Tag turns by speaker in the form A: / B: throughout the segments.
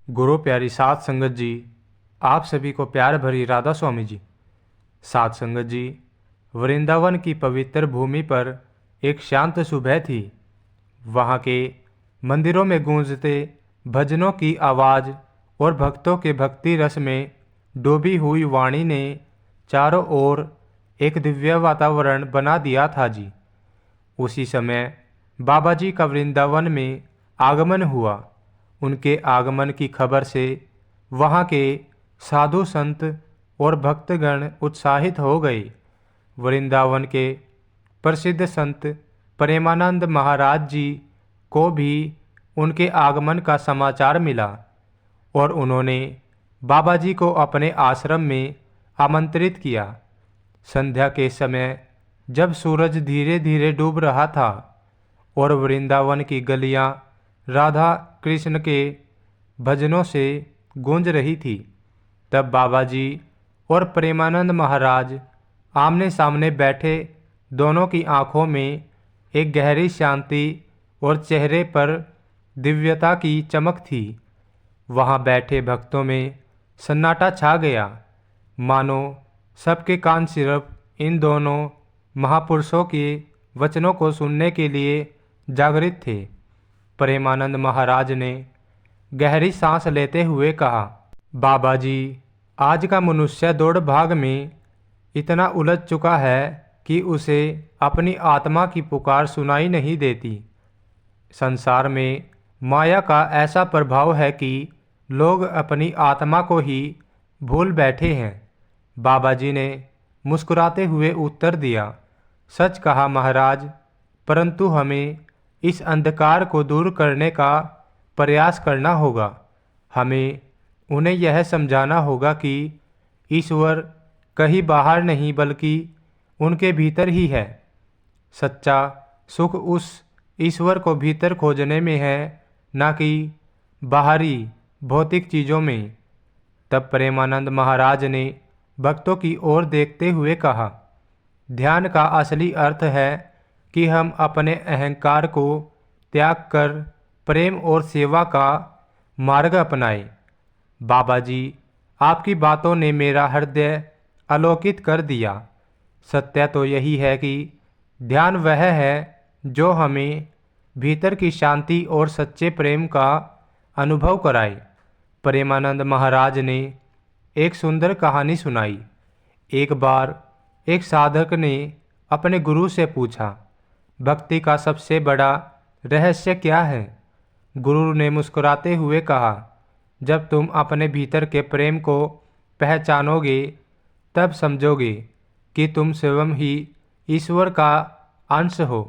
A: गुरु प्यारी साध संगत जी, आप सभी को प्यार भरी राधा स्वामी जी। साध संगत जी, वृंदावन की पवित्र भूमि पर एक शांत सुबह थी। वहाँ के मंदिरों में गूंजते भजनों की आवाज़ और भक्तों के भक्ति रस में डूबी हुई वाणी ने चारों ओर एक दिव्य वातावरण बना दिया था जी। उसी समय बाबा जी का वृंदावन में आगमन हुआ। उनके आगमन की खबर से वहाँ के साधु संत और भक्तगण उत्साहित हो गए। वृंदावन के प्रसिद्ध संत प्रेमानंद महाराज जी को भी उनके आगमन का समाचार मिला और उन्होंने बाबा जी को अपने आश्रम में आमंत्रित किया। संध्या के समय जब सूरज धीरे धीरे डूब रहा था और वृंदावन की गलियां राधा कृष्ण के भजनों से गूंज रही थी, तब बाबा जी और प्रेमानंद महाराज आमने सामने बैठे। दोनों की आंखों में एक गहरी शांति और चेहरे पर दिव्यता की चमक थी। वहां बैठे भक्तों में सन्नाटा छा गया, मानो सबके कान सिर्फ इन दोनों महापुरुषों के वचनों को सुनने के लिए जागृत थे। प्रेमानंद महाराज ने गहरी सांस लेते हुए कहा, बाबा जी, आज का मनुष्य दौड़ भाग में इतना उलझ चुका है कि उसे अपनी आत्मा की पुकार सुनाई नहीं देती। संसार में माया का ऐसा प्रभाव है कि लोग अपनी आत्मा को ही भूल बैठे हैं। बाबा जी ने मुस्कुराते हुए उत्तर दिया, सच कहा महाराज, परंतु हमें इस अंधकार को दूर करने का प्रयास करना होगा। हमें उन्हें यह समझाना होगा कि ईश्वर कहीं बाहर नहीं बल्कि उनके भीतर ही है। सच्चा सुख उस ईश्वर को भीतर खोजने में है, न कि बाहरी भौतिक चीज़ों में। तब प्रेमानंद महाराज ने भक्तों की ओर देखते हुए कहा, ध्यान का असली अर्थ है कि हम अपने अहंकार को त्याग कर प्रेम और सेवा का मार्ग अपनाएं। बाबा जी, आपकी बातों ने मेरा हृदय आलोकित कर दिया। सत्य तो यही है कि ध्यान वह है जो हमें भीतर की शांति और सच्चे प्रेम का अनुभव कराए। प्रेमानंद महाराज ने एक सुंदर कहानी सुनाई। एक बार एक साधक ने अपने गुरु से पूछा, भक्ति का सबसे बड़ा रहस्य क्या है? गुरु ने मुस्कुराते हुए कहा, जब तुम अपने भीतर के प्रेम को पहचानोगे तब समझोगे कि तुम स्वयं ही ईश्वर का अंश हो।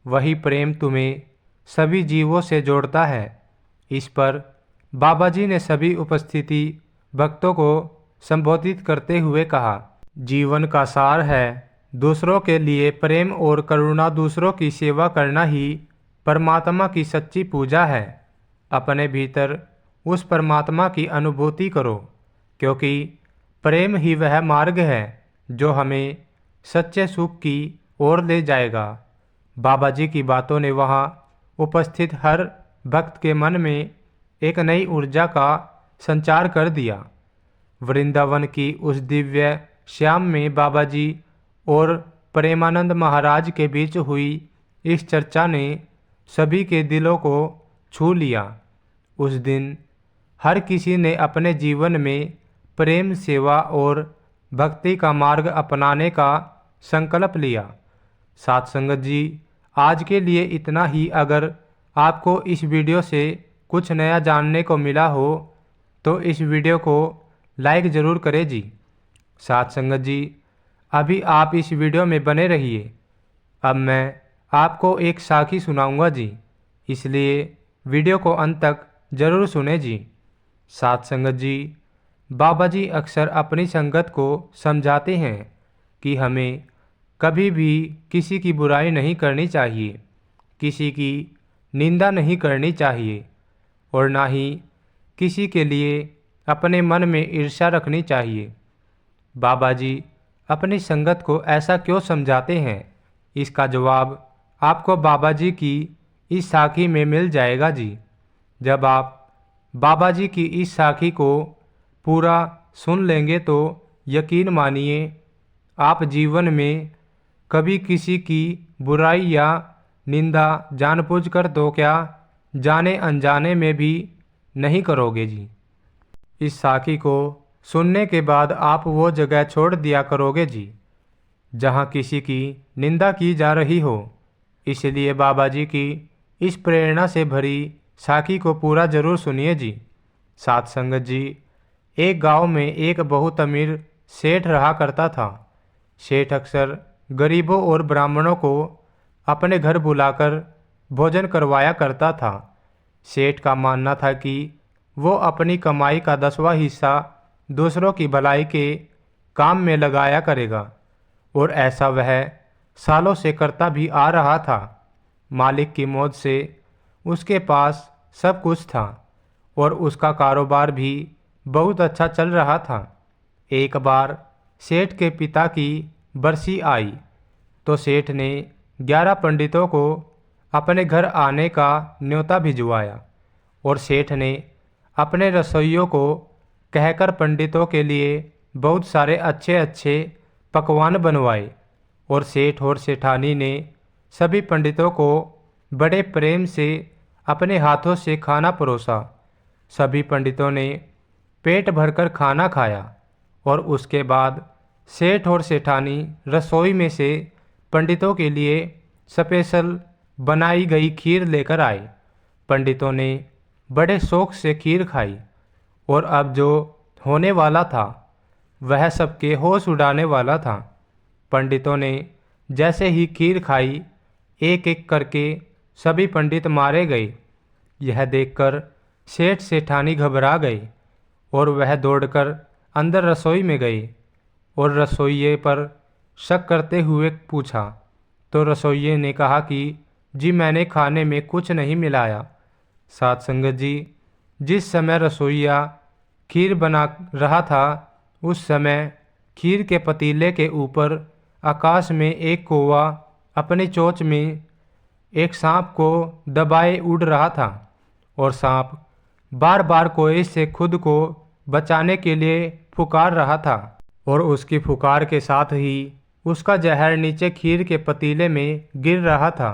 A: वही प्रेम तुम्हें सभी जीवों से जोड़ता है। इस पर बाबा जी ने सभी उपस्थिति भक्तों को संबोधित करते हुए कहा, जीवन का सार है दूसरों के लिए प्रेम और करुणा। दूसरों की सेवा करना ही परमात्मा की सच्ची पूजा है। अपने भीतर उस परमात्मा की अनुभूति करो, क्योंकि प्रेम ही वह मार्ग है जो हमें सच्चे सुख की ओर ले जाएगा। बाबा जी की बातों ने वहाँ उपस्थित हर भक्त के मन में एक नई ऊर्जा का संचार कर दिया। वृंदावन की उस दिव्य श्याम में बाबा जी और प्रेमानंद महाराज के बीच हुई इस चर्चा ने सभी के दिलों को छू लिया। उस दिन हर किसी ने अपने जीवन में प्रेम, सेवा और भक्ति का मार्ग अपनाने का संकल्प लिया। साथ संगत जी, आज के लिए इतना ही। अगर आपको इस वीडियो से कुछ नया जानने को मिला हो तो इस वीडियो को लाइक ज़रूर करें जी। साथ संगत जी, अभी आप इस वीडियो में बने रहिए। अब मैं आपको एक साखी सुनाऊंगा जी, इसलिए वीडियो को अंत तक ज़रूर सुने जी। साथ संगत जी, बाबा जी अक्सर अपनी संगत को समझाते हैं कि हमें कभी भी किसी की बुराई नहीं करनी चाहिए, किसी की निंदा नहीं करनी चाहिए और ना ही किसी के लिए अपने मन में ईर्ष्या रखनी चाहिए। बाबा जी अपनी संगत को ऐसा क्यों समझाते हैं, इसका जवाब आपको बाबा जी की इस साखी में मिल जाएगा जी। जब आप बाबा जी की इस साखी को पूरा सुन लेंगे तो यकीन मानिए आप जीवन में कभी किसी की बुराई या निंदा जानबूझकर तो क्या जाने अनजाने में भी नहीं करोगे जी। इस साखी को सुनने के बाद आप वो जगह छोड़ दिया करोगे जी जहाँ किसी की निंदा की जा रही हो। इसलिए बाबा जी की इस प्रेरणा से भरी साखी को पूरा जरूर सुनिए जी। साथ संगत जी, एक गांव में एक बहुत अमीर सेठ रहा करता था। सेठ अक्सर गरीबों और ब्राह्मणों को अपने घर बुलाकर भोजन करवाया करता था। सेठ का मानना था कि वो अपनी कमाई का 10वां हिस्सा दूसरों की भलाई के काम में लगाया करेगा और ऐसा वह सालों से करता भी आ रहा था। मालिक की मौत से उसके पास सब कुछ था और उसका कारोबार भी बहुत अच्छा चल रहा था। एक बार सेठ के पिता की बरसी आई तो सेठ ने 11 पंडितों को अपने घर आने का न्योता भिजवाया और सेठ ने अपने रसोइयों को कहकर पंडितों के लिए बहुत सारे अच्छे अच्छे पकवान बनवाए और सेठ और सेठानी ने सभी पंडितों को बड़े प्रेम से अपने हाथों से खाना परोसा। सभी पंडितों ने पेट भरकर खाना खाया और उसके बाद सेठ और सेठानी रसोई में से पंडितों के लिए स्पेशल बनाई गई खीर लेकर आए। पंडितों ने बड़े शौक से खीर खाई और अब जो होने वाला था वह सबके होश उड़ाने वाला था। पंडितों ने जैसे ही खीर खाई, एक एक करके सभी पंडित मारे गए। यह देखकर सेठ सेठानी घबरा गए और वह दौड़कर अंदर रसोई में गए और रसोइये पर शक करते हुए पूछा तो रसोइये ने कहा कि जी मैंने खाने में कुछ नहीं मिलाया। साथ संगत जी, जिस समय रसोइया खीर बना रहा था उस समय खीर के पतीले के ऊपर आकाश में एक कौवा अपनी चोंच में एक सांप को दबाए उड़ रहा था और सांप बार बार कोए से खुद को बचाने के लिए पुकार रहा था और उसकी पुकार के साथ ही उसका जहर नीचे खीर के पतीले में गिर रहा था।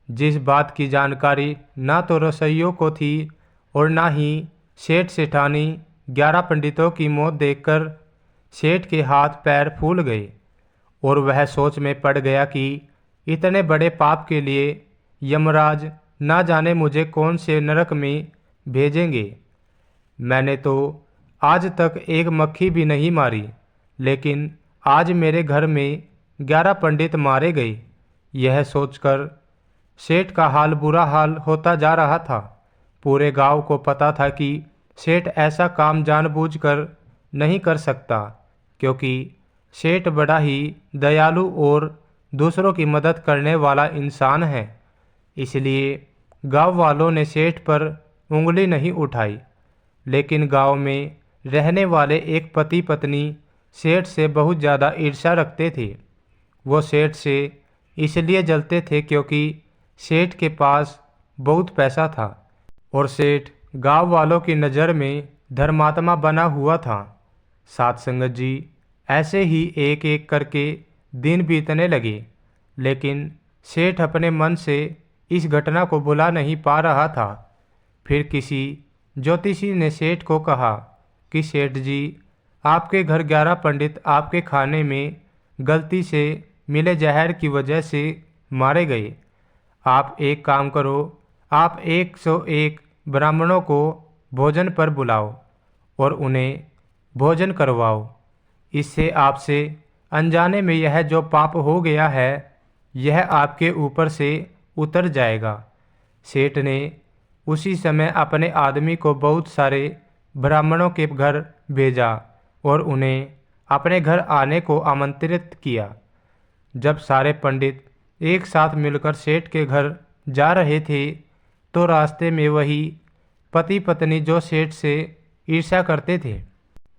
A: जिस बात की जानकारी ना तो रसोइयों को थी और ना ही सेठ सेठानी, 11 पंडितों की मौत देखकर सेठ के हाथ पैर फूल गए और वह सोच में पड़ गया कि इतने बड़े पाप के लिए यमराज ना जाने मुझे कौन से नरक में भेजेंगे। मैंने तो आज तक एक मक्खी भी नहीं मारी, लेकिन आज मेरे घर में 11 पंडित मारे गए। यह सोचकर सेठ का हाल बुरा हाल होता जा रहा था। पूरे गांव को पता था कि सेठ ऐसा काम जानबूझकर नहीं कर सकता, क्योंकि सेठ बड़ा ही दयालु और दूसरों की मदद करने वाला इंसान है। इसलिए गांव वालों ने सेठ पर उंगली नहीं उठाई। लेकिन गांव में रहने वाले एक पति पत्नी सेठ से बहुत ज़्यादा ईर्ष्या रखते थे। वो सेठ से इसलिए जलते थे क्योंकि सेठ के पास बहुत पैसा था और सेठ गांव वालों की नज़र में धर्मात्मा बना हुआ था। साथ संगत जी, ऐसे ही एक एक करके दिन बीतने लगे, लेकिन सेठ अपने मन से इस घटना को भुला नहीं पा रहा था। फिर किसी ज्योतिषी ने सेठ को कहा कि सेठ जी, आपके घर 11 पंडित आपके खाने में गलती से मिले जहर की वजह से मारे गए। आप एक काम करो, आप 101 ब्राह्मणों को भोजन पर बुलाओ और उन्हें भोजन करवाओ। इससे आपसे अनजाने में यह जो पाप हो गया है यह आपके ऊपर से उतर जाएगा। सेठ ने उसी समय अपने आदमी को बहुत सारे ब्राह्मणों के घर भेजा और उन्हें अपने घर आने को आमंत्रित किया। जब सारे पंडित एक साथ मिलकर सेठ के घर जा रहे थे तो रास्ते में वही पति पत्नी जो सेठ से ईर्ष्या करते थे,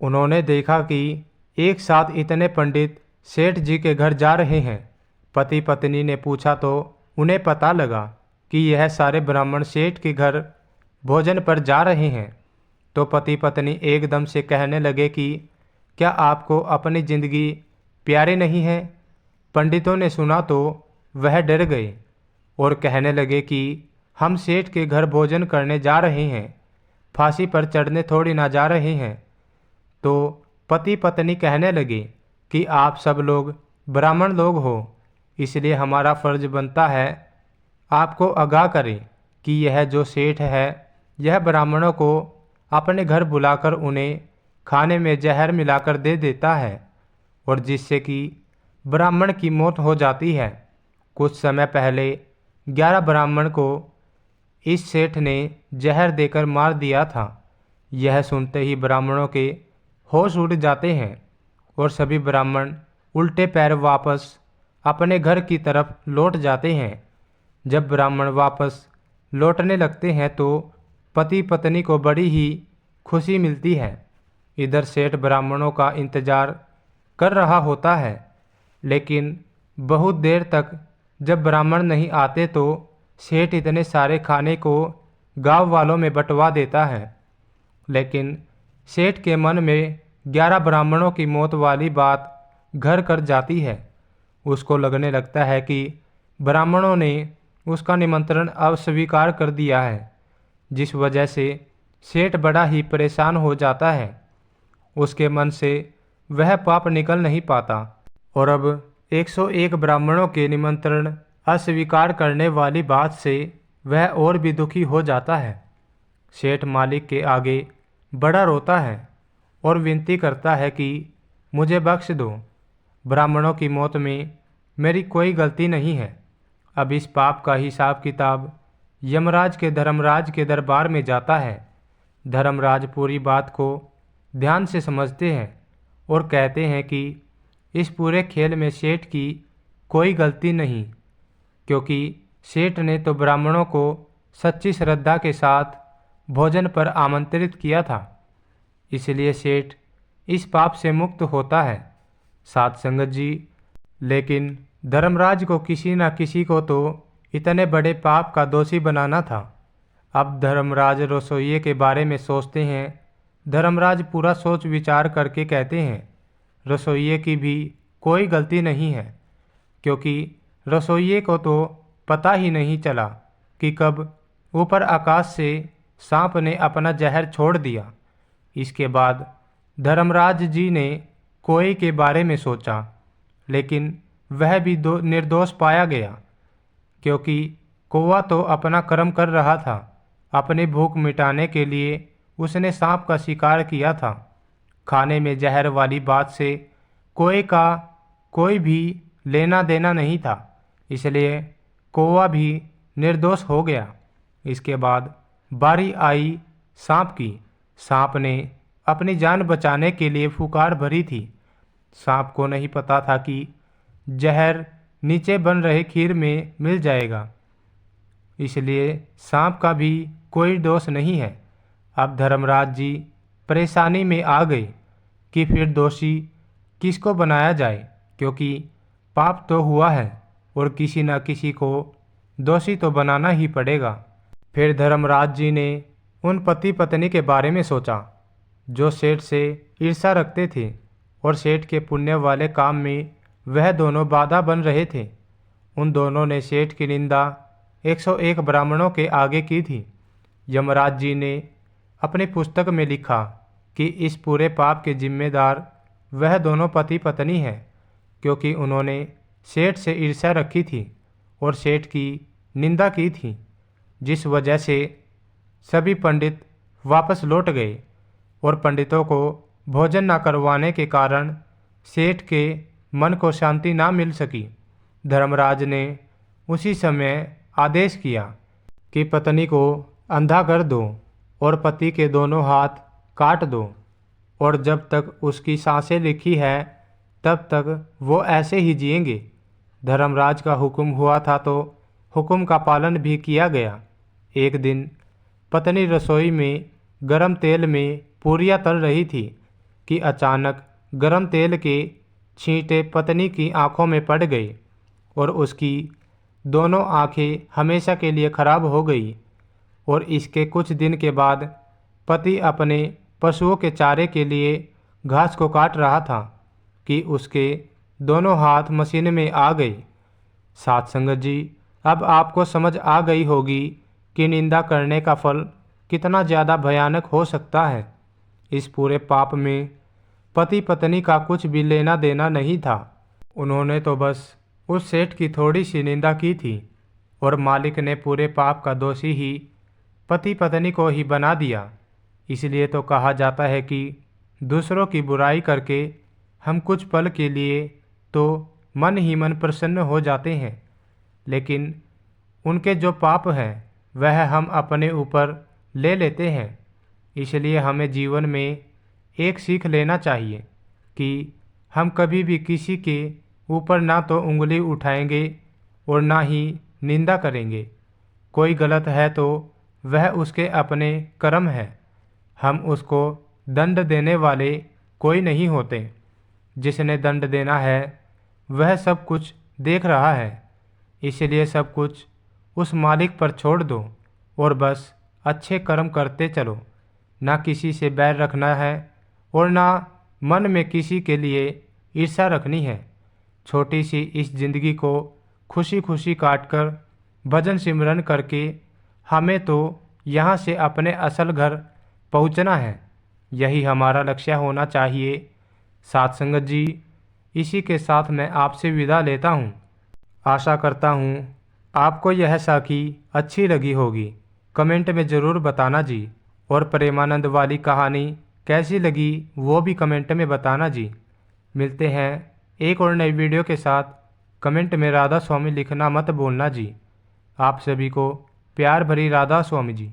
A: उन्होंने देखा कि एक साथ इतने पंडित सेठ जी के घर जा रहे हैं। पति पत्नी ने पूछा तो उन्हें पता लगा कि यह सारे ब्राह्मण सेठ के घर भोजन पर जा रहे हैं। तो पति पत्नी एकदम से कहने लगे कि क्या आपको अपनी जिंदगी प्यारी नहीं है? पंडितों ने सुना तो वह डर गए और कहने लगे कि हम सेठ के घर भोजन करने जा रहे हैं, फांसी पर चढ़ने थोड़ी ना जा रहे हैं। तो पति पत्नी कहने लगे कि आप सब लोग ब्राह्मण लोग हो, इसलिए हमारा फर्ज बनता है आपको आगाह करें कि यह जो सेठ है यह ब्राह्मणों को अपने घर बुलाकर उन्हें खाने में जहर मिलाकर दे देता है और जिससे कि ब्राह्मण की मौत हो जाती है। कुछ समय पहले 11 ब्राह्मण को इस सेठ ने जहर देकर मार दिया था। यह सुनते ही ब्राह्मणों के होश उड़ जाते हैं और सभी ब्राह्मण उल्टे पैर वापस अपने घर की तरफ लौट जाते हैं। जब ब्राह्मण वापस लौटने लगते हैं तो पति पत्नी को बड़ी ही खुशी मिलती है। इधर सेठ ब्राह्मणों का इंतजार कर रहा होता है, लेकिन बहुत देर तक जब ब्राह्मण नहीं आते तो सेठ इतने सारे खाने को गांव वालों में बंटवा देता है। लेकिन सेठ के मन में 11 ब्राह्मणों की मौत वाली बात घर कर जाती है। उसको लगने लगता है कि ब्राह्मणों ने उसका निमंत्रण अस्वीकार कर दिया है, जिस वजह से सेठ बड़ा ही परेशान हो जाता है। उसके मन से वह पाप निकल नहीं पाता और अब 101 ब्राह्मणों के निमंत्रण अस्वीकार करने वाली बात से वह और भी दुखी हो जाता है। सेठ मालिक के आगे बड़ा रोता है और विनती करता है कि मुझे बख्श दो, ब्राह्मणों की मौत में मेरी कोई गलती नहीं है। अब इस पाप का हिसाब किताब यमराज के धर्मराज के दरबार में जाता है। धर्मराज पूरी बात को ध्यान से समझते हैं और कहते हैं कि इस पूरे खेल में सेठ की कोई गलती नहीं, क्योंकि सेठ ने तो ब्राह्मणों को सच्ची श्रद्धा के साथ भोजन पर आमंत्रित किया था, इसलिए सेठ इस पाप से मुक्त होता है। साथ संगत जी, लेकिन धर्मराज को किसी न किसी को तो इतने बड़े पाप का दोषी बनाना था। अब धर्मराज रसोइये के बारे में सोचते हैं। धर्मराज पूरा सोच विचार करके कहते हैं रसोइये की भी कोई गलती नहीं है, क्योंकि रसोइये को तो पता ही नहीं चला कि कब ऊपर आकाश से सांप ने अपना जहर छोड़ दिया। इसके बाद धर्मराज जी ने कोई के बारे में सोचा, लेकिन वह भी निर्दोष पाया गया, क्योंकि कौवा तो अपना कर्म कर रहा था। अपनी भूख मिटाने के लिए उसने सांप का शिकार किया था। खाने में जहर वाली बात से कोई का कोई भी लेना देना नहीं था, इसलिए कौवा भी निर्दोष हो गया। इसके बाद बारी आई सांप की। सांप ने अपनी जान बचाने के लिए फुकार भरी थी। सांप को नहीं पता था कि जहर नीचे बन रहे खीर में मिल जाएगा, इसलिए सांप का भी कोई दोष नहीं है। अब धर्मराज जी परेशानी में आ गए कि फिर दोषी किसको बनाया जाए, क्योंकि पाप तो हुआ है और किसी न किसी को दोषी तो बनाना ही पड़ेगा। फिर धर्मराज जी ने उन पति पत्नी के बारे में सोचा जो सेठ से ईर्ष्या रखते थे और सेठ के पुण्य वाले काम में वह दोनों बाधा बन रहे थे। उन दोनों ने सेठ की निंदा 101 ब्राह्मणों के आगे की थी। यमराज जी ने अपनी पुस्तक में लिखा कि इस पूरे पाप के जिम्मेदार वह दोनों पति पत्नी हैं, क्योंकि उन्होंने सेठ से ईर्ष्या रखी थी और सेठ की निंदा की थी, जिस वजह से सभी पंडित वापस लौट गए और पंडितों को भोजन न करवाने के कारण सेठ के मन को शांति ना मिल सकी। धर्मराज ने उसी समय आदेश किया कि पत्नी को अंधा कर दो और पति के दोनों हाथ काट दो, और जब तक उसकी सांसें लिखी है तब तक वो ऐसे ही जिएंगे। धर्मराज का हुक्म हुआ था तो हुक्म का पालन भी किया गया। एक दिन पत्नी रसोई में गरम तेल में पूरियां तल रही थी कि अचानक गरम तेल के छींटे पत्नी की आंखों में पड़ गए और उसकी दोनों आंखें हमेशा के लिए खराब हो गई। और इसके कुछ दिन के बाद पति अपने पशुओं के चारे के लिए घास को काट रहा था कि उसके दोनों हाथ मशीन में आ गए। साध संगत जी, अब आपको समझ आ गई होगी कि निंदा करने का फल कितना ज़्यादा भयानक हो सकता है। इस पूरे पाप में पति पत्नी का कुछ भी लेना देना नहीं था। उन्होंने तो बस उस सेठ की थोड़ी सी निंदा की थी और मालिक ने पूरे पाप का दोषी ही पति पत्नी को ही बना दिया। इसलिए तो कहा जाता है कि दूसरों की बुराई करके हम कुछ पल के लिए तो मन ही मन प्रसन्न हो जाते हैं, लेकिन उनके जो पाप हैं वह हम अपने ऊपर ले लेते हैं। इसलिए हमें जीवन में एक सीख लेना चाहिए कि हम कभी भी किसी के ऊपर ना तो उंगली उठाएंगे और ना ही निंदा करेंगे। कोई गलत है तो वह उसके अपने कर्म है, हम उसको दंड देने वाले कोई नहीं होते। जिसने दंड देना है वह सब कुछ देख रहा है, इसलिए सब कुछ उस मालिक पर छोड़ दो और बस अच्छे कर्म करते चलो। ना किसी से बैर रखना है और ना मन में किसी के लिए ईर्ष्या रखनी है। छोटी सी इस जिंदगी को खुशी खुशी काटकर भजन सिमरन करके हमें तो यहाँ से अपने असल घर पहुँचना है। यही हमारा लक्ष्य होना चाहिए। साथ संगत जी, इसी के साथ मैं आपसे विदा लेता हूँ। आशा करता हूँ आपको यह साखी अच्छी लगी होगी। कमेंट में ज़रूर बताना जी, और प्रेमानंद वाली कहानी कैसी लगी वो भी कमेंट में बताना जी। मिलते हैं एक और नई वीडियो के साथ। कमेंट में राधा स्वामी लिखना मत भूलना जी। आप सभी को प्यार भरी राधा स्वामी जी।